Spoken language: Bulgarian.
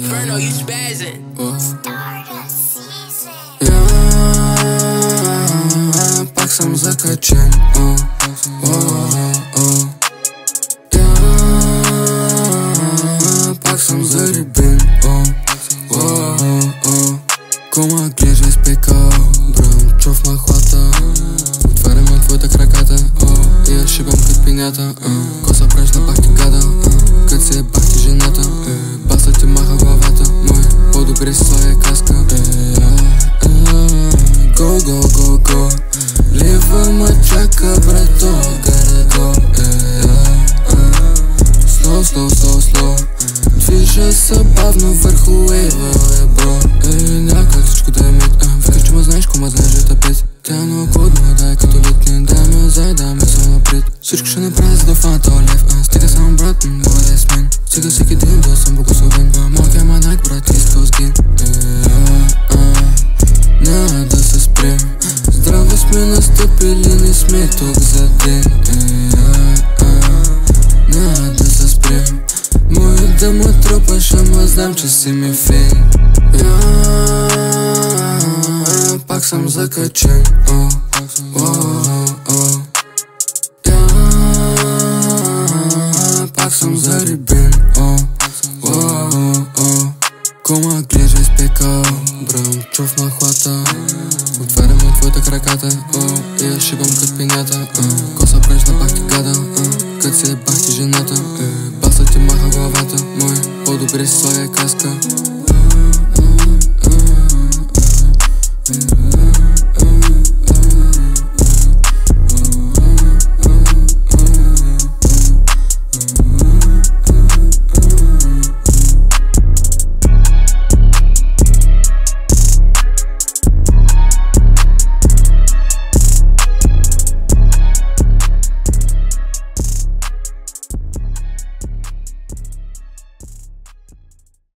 Ferno, you spazzing. Я пак съм закачен. Я пак съм зарибен. Кома глежа спекал, брам, чов ма хвата. Отваряме твоята краката, и я шибам кът пинята. Коса правиш на бах ти гада, кът се бах ти жената. Баса ти маха главата, мой по-добре си слая каска. Go, go, go, go. Лева ма чака, брато, gotta go. Slow, slow, slow, slow. Движа се бавно върху уейва, бро. Някак всичко да е мит. Викаш, че ма знаеш, кома знаеш да тъпец. Тя е много кодна, дай като летни. Дай ме зай, дай ме само напред. Всичко ще направя, за да фана този лев. Стига само брат, бъде с мен. Сега всеки ден да съм благословен. Малкия манак, брат, искал сгин. Няма да се спрем. Здраво сме настъпили, не сме тук за ден. Няма да се спрем. Може да му тропаш, ама знам, че си ми фен. Пак съм закачен. Пак съм зарибен. Кома глежа спекал, брам, чов ма хвата. Отваряме твоята краката, и я шибам кът пинята. Коса правиш на бах ти гада, кът се бах ти жената. Баса ти маха главата, мой по-добре си слая каска.